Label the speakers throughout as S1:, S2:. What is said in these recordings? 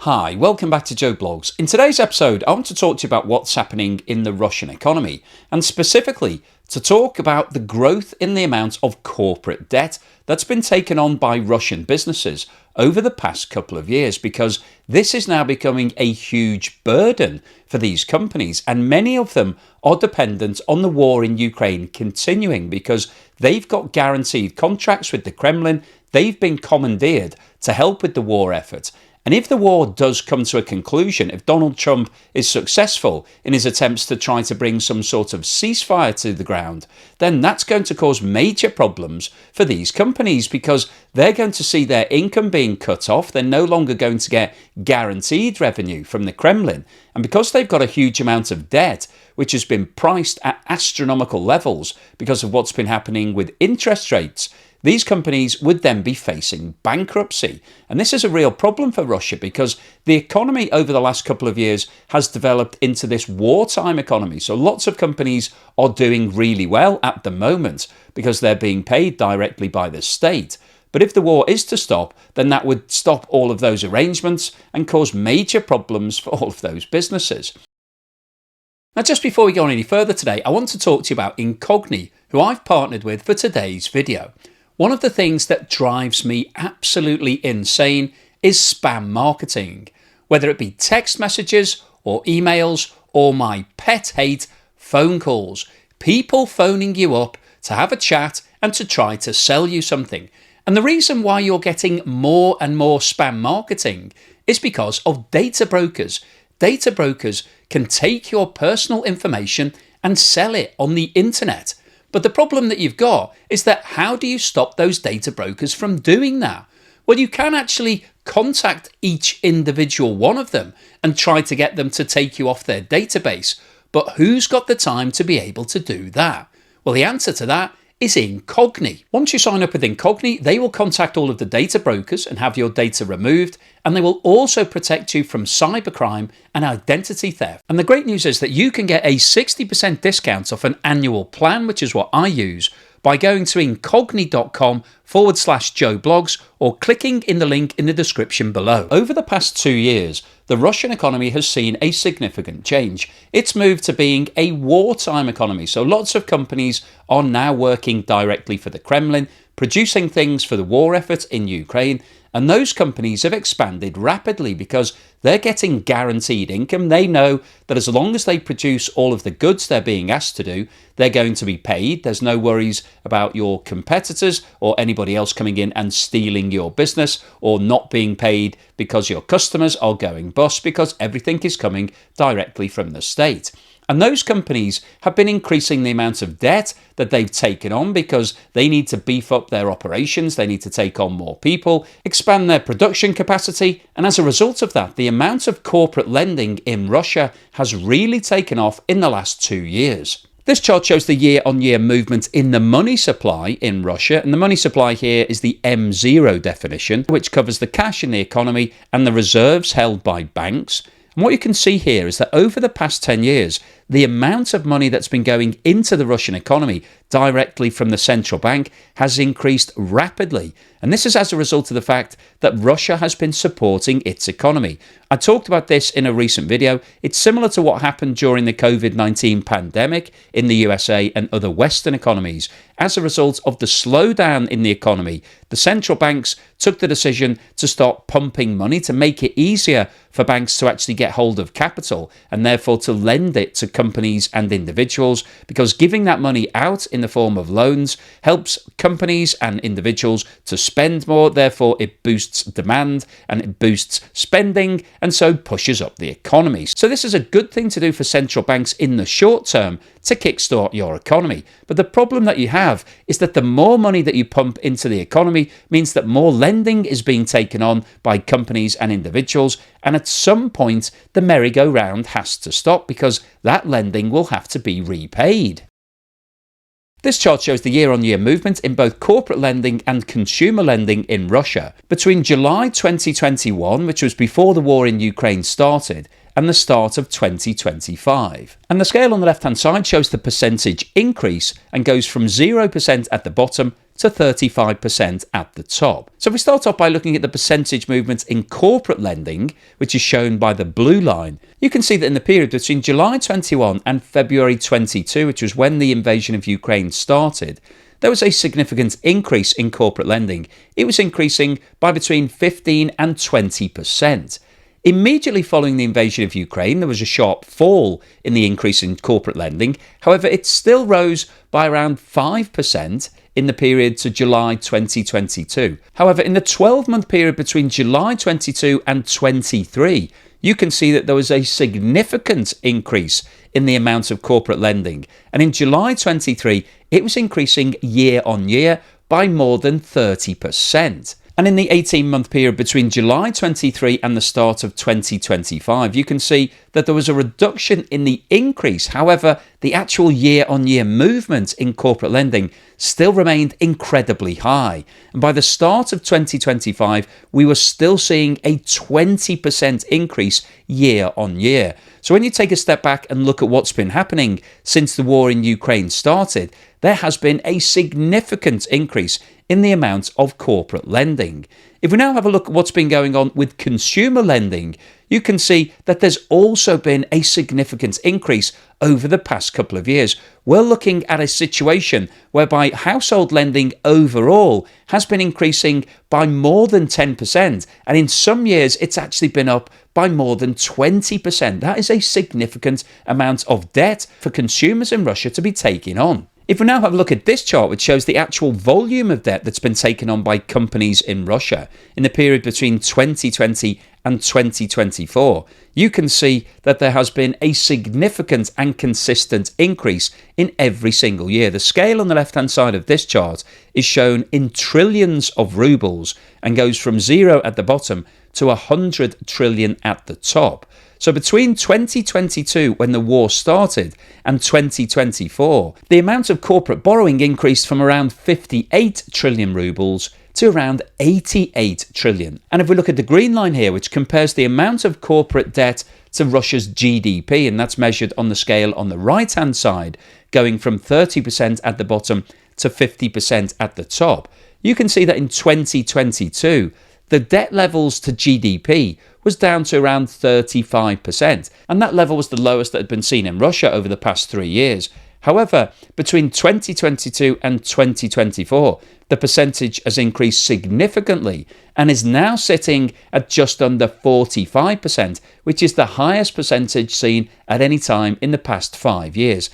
S1: Hi, welcome back to Joe Blogs. In today's episode, I want to talk to you about what's happening in the Russian economy, and specifically to talk about the growth in the amount of corporate debt that's been taken on by Russian businesses over the past couple of years, because this is now becoming a huge burden for these companies, and many of them are dependent on the war in Ukraine continuing because they've got guaranteed contracts with the Kremlin. They've been commandeered to help with the war effort. And if the war does come to a conclusion, if Donald Trump is successful in his attempts to try to bring some sort of ceasefire to the ground, then that's going to cause major problems for these companies because they're going to see their income being cut off. They're no longer going to get guaranteed revenue from the Kremlin. And because they've got a huge amount of debt, which has been priced at astronomical levels because of what's been happening with interest rates, these companies would then be facing bankruptcy. And this is a real problem for Russia because the economy over the last couple of years has developed into this wartime economy. So lots of companies are doing really well at the moment because they're being paid directly by the state. But if the war is to stop, then that would stop all of those arrangements and cause major problems for all of those businesses. Now, just before we go on any further today, I want to talk to you about Incogni, who I've partnered with for today's video. One of the things that drives me absolutely insane is spam marketing, whether it be text messages or emails or my pet hate, phone calls. People phoning you up to have a chat and to try to sell you something. And the reason why you're getting more and more spam marketing is because of data brokers. Data brokers can take your personal information and sell it on the internet. But the problem that you've got is that how do you stop those data brokers from doing that? Well, you can actually contact each individual one of them and try to get them to take you off their database. But who's got the time to be able to do that? Well, the answer to that is Incogni. Once you sign up with Incogni, they will contact all of the data brokers and have your data removed, and they will also protect you from cybercrime and identity theft. And the great news is that you can get a 60% discount off an annual plan, which is what I use, by going to incogni.com/Joe Blogs or clicking in the link in the description below. Over the past 2 years, the Russian economy has seen a significant change. It's moved to being a wartime economy. So lots of companies are now working directly for the Kremlin, producing things for the war effort in Ukraine. And those companies have expanded rapidly because they're getting guaranteed income. They know that as long as they produce all of the goods they're being asked to do, they're going to be paid. There's no worries about your competitors or anybody else coming in and stealing your business or not being paid because your customers are going bust because everything is coming directly from the state. And those companies have been increasing the amount of debt that they've taken on because they need to beef up their operations, they need to take on more people, expand their production capacity, and as a result of that, the amount of corporate lending in Russia has really taken off in the last 2 years. This chart shows the year-on-year movement in the money supply in Russia, and the money supply here is the M0 definition, which covers the cash in the economy and the reserves held by banks. And what you can see here is that over the past 10 years, the amount of money that's been going into the Russian economy directly from the central bank has increased rapidly. And this is as a result of the fact that Russia has been supporting its economy. I talked about this in a recent video. It's similar to what happened during the COVID-19 pandemic in the USA and other Western economies. As a result of the slowdown in the economy, the central banks took the decision to start pumping money to make it easier for banks to actually get hold of capital and therefore to lend it to companies and individuals, because giving that money out in the form of loans helps companies and individuals to spend more. Therefore, it boosts demand and it boosts spending and so pushes up the economy. So this is a good thing to do for central banks in the short term to kickstart your economy. But the problem that you have is that the more money that you pump into the economy means that more lending is being taken on by companies and individuals. And at some point, the merry-go-round has to stop because that lending will have to be repaid. This chart shows the year-on-year movement in both corporate lending and consumer lending in Russia between July 2021, which was before the war in Ukraine started, and the start of 2025. And the scale on the left-hand side shows the percentage increase and goes from 0% at the bottom to 35% at the top. So if we start off by looking at the percentage movements in corporate lending, which is shown by the blue line, you can see that in the period between July 21 and February 22, which was when the invasion of Ukraine started, there was a significant increase in corporate lending. It was increasing by between 15 and 20%. Immediately following the invasion of Ukraine, there was a sharp fall in the increase in corporate lending. However, it still rose by around 5% in the period to July 2022. However, in the 12-month period between July 22 and 23, you can see that there was a significant increase in the amount of corporate lending. And in July 23, it was increasing year on year by more than 30%. And in the 18-month period between July 23 and the start of 2025, you can see that there was a reduction in the increase. However, the actual year-on-year movement in corporate lending still remained incredibly high. And by the start of 2025, we were still seeing a 20% increase year on year. So when you take a step back and look at what's been happening since the war in Ukraine started, there has been a significant increase in the amount of corporate lending. If we now have a look at what's been going on with consumer lending, you can see that there's also been a significant increase over the past couple of years. We're looking at a situation whereby household lending overall has been increasing by more than 10%, and in some years it's actually been up by more than 20%. That is a significant amount of debt for consumers in Russia to be taking on. If we now have a look at this chart, which shows the actual volume of debt that's been taken on by companies in Russia in the period between 2020 and 2024, you can see that there has been a significant and consistent increase in every single year. The scale on the left-hand side of this chart is shown in trillions of rubles and goes from 0 at the bottom to 100 trillion at the top. So between 2022, when the war started, and 2024, the amount of corporate borrowing increased from around 58 trillion rubles to around 88 trillion. And if we look at the green line here, which compares the amount of corporate debt to Russia's GDP, and that's measured on the scale on the right-hand side, going from 30% at the bottom to 50% at the top, you can see that in 2022, the debt levels to GDP was down to around 35%, and that level was the lowest that had been seen in Russia over the past 3 years. However, between 2022 and 2024, the percentage has increased significantly and is now sitting at just under 45%, which is the highest percentage seen at any time in the past 5 years.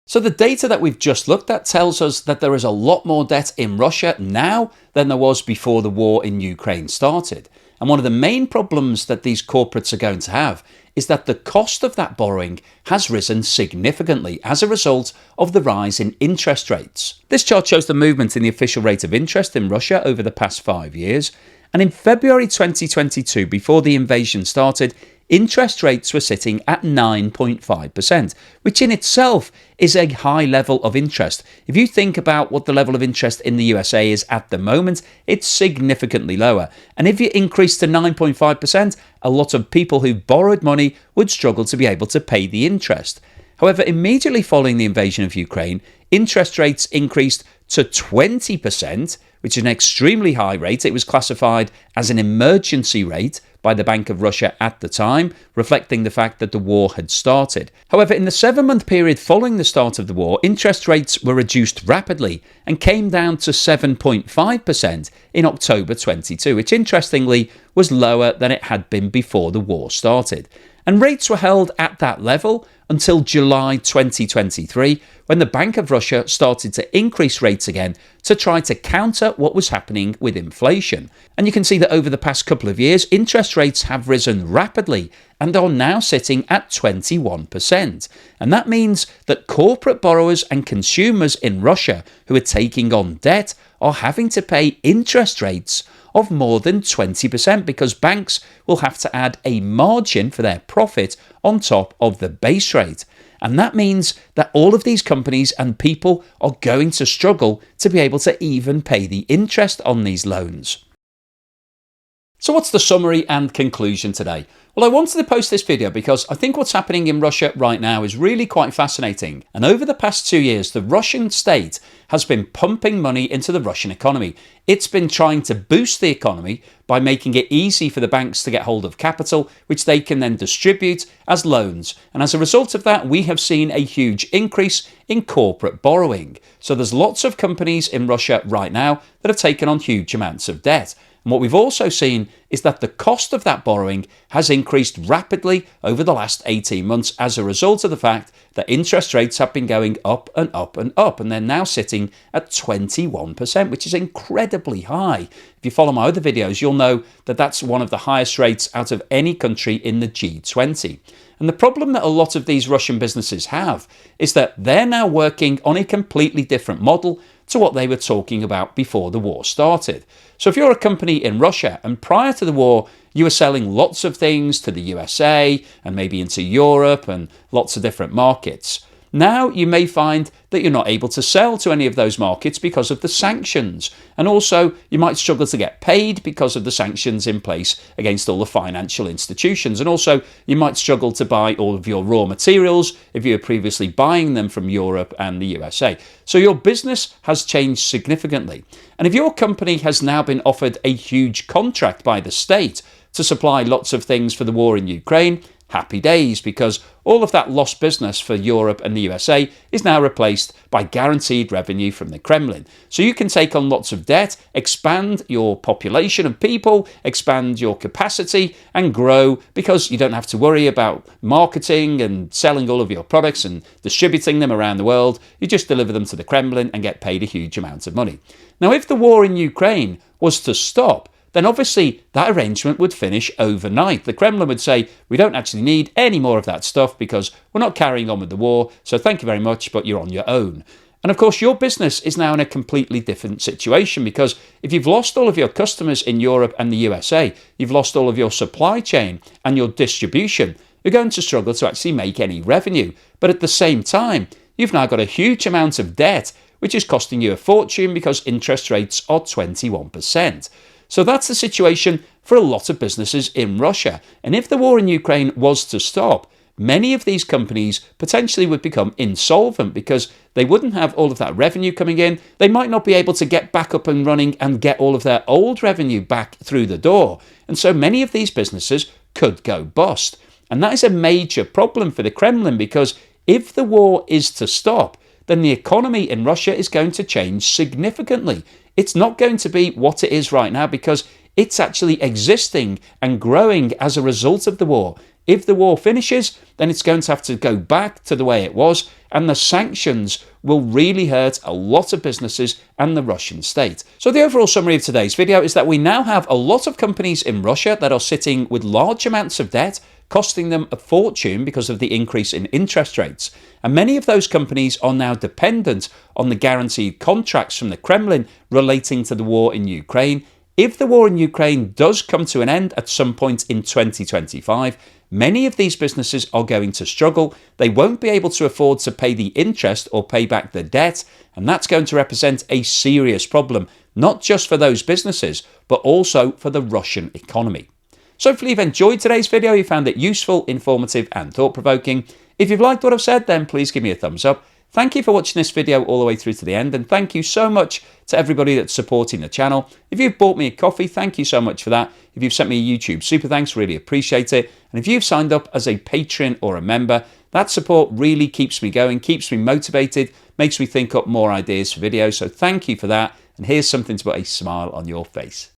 S1: So the data that we've just looked at tells us that there is a lot more debt in Russia now than there was before the war in Ukraine started. And one of the main problems that these corporates are going to have is that the cost of that borrowing has risen significantly as a result of the rise in interest rates. This chart shows the movement in the official rate of interest in Russia over the past 5 years. And in February 2022, before the invasion started, interest rates were sitting at 9.5%, which in itself is a high level of interest. If you think about what the level of interest in the USA is at the moment, it's significantly lower. And if you increase to 9.5%, a lot of people who borrowed money would struggle to be able to pay the interest. However, immediately following the invasion of Ukraine, interest rates increased to 20%, which is an extremely high rate. It was classified as an emergency rate by the Bank of Russia at the time, reflecting the fact that the war had started. However, in the 7-month period following the start of the war, interest rates were reduced rapidly and came down to 7.5% in October 22, which interestingly was lower than it had been before the war started. And rates were held at that level until July 2023, when the Bank of Russia started to increase rates again to try to counter what was happening with inflation. And you can see that over the past couple of years, interest rates have risen rapidly and are now sitting at 21%. And that means that corporate borrowers and consumers in Russia who are taking on debt are having to pay interest rates of more than 20% because banks will have to add a margin for their profit on top of the base rate. And that means that all of these companies and people are going to struggle to be able to even pay the interest on these loans. So what's the summary and conclusion today? Well, I wanted to post this video because I think what's happening in Russia right now is really quite fascinating. And over the past 2 years, the Russian state has been pumping money into the Russian economy. It's been trying to boost the economy by making it easy for the banks to get hold of capital, which they can then distribute as loans. And as a result of that, we have seen a huge increase in corporate borrowing. So there's lots of companies in Russia right now that have taken on huge amounts of debt. And what we've also seen is that the cost of that borrowing has increased rapidly over the last 18 months as a result of the fact that interest rates have been going up and up and up, and they're now sitting at 21%, which is incredibly high. If you follow my other videos, you'll know that that's one of the highest rates out of any country in the G20. And the problem that a lot of these Russian businesses have is that they're now working on a completely different model to what they were talking about before the war started. So if you're a company in Russia and prior to the war you were selling lots of things to the USA and maybe into Europe and lots of different markets, now you may find that you're not able to sell to any of those markets because of the sanctions. And also you might struggle to get paid because of the sanctions in place against all the financial institutions. And also you might struggle to buy all of your raw materials if you were previously buying them from Europe and the USA. So your business has changed significantly. And if your company has now been offered a huge contract by the state to supply lots of things for the war in Ukraine, happy days, because all of that lost business for Europe and the USA is now replaced by guaranteed revenue from the Kremlin. So you can take on lots of debt, expand your population of people, expand your capacity and grow because you don't have to worry about marketing and selling all of your products and distributing them around the world. You just deliver them to the Kremlin and get paid a huge amount of money. Now, if the war in Ukraine was to stop, then obviously that arrangement would finish overnight. The Kremlin would say, we don't actually need any more of that stuff because we're not carrying on with the war, so thank you very much, but you're on your own. And of course, your business is now in a completely different situation because if you've lost all of your customers in Europe and the USA, you've lost all of your supply chain and your distribution, you're going to struggle to actually make any revenue. But at the same time, you've now got a huge amount of debt, which is costing you a fortune because interest rates are 21%. So that's the situation for a lot of businesses in Russia. And if the war in Ukraine was to stop, many of these companies potentially would become insolvent because they wouldn't have all of that revenue coming in. They might not be able to get back up and running and get all of their old revenue back through the door. And so many of these businesses could go bust. And that is a major problem for the Kremlin because if the war is to stop, then the economy in Russia is going to change significantly. It's not going to be what it is right now because it's actually existing and growing as a result of the war. If the war finishes, then it's going to have to go back to the way it was, and the sanctions will really hurt a lot of businesses and the Russian state. So the overall summary of today's video is that we now have a lot of companies in Russia that are sitting with large amounts of debt, costing them a fortune because of the increase in interest rates. And many of those companies are now dependent on the guaranteed contracts from the Kremlin relating to the war in Ukraine. If the war in Ukraine does come to an end at some point in 2025, many of these businesses are going to struggle. They won't be able to afford to pay the interest or pay back the debt, and that's going to represent a serious problem, not just for those businesses, but also for the Russian economy. So hopefully you've enjoyed today's video, you found it useful, informative and thought-provoking. If you've liked what I've said, then please give me a thumbs up. Thank you for watching this video all the way through to the end, and thank you so much to everybody that's supporting the channel. If you've bought me a coffee, thank you so much for that. If you've sent me a YouTube super thanks, really appreciate it. And if you've signed up as a patron or a member, that support really keeps me going, keeps me motivated, makes me think up more ideas for videos. So thank you for that, and here's something to put a smile on your face.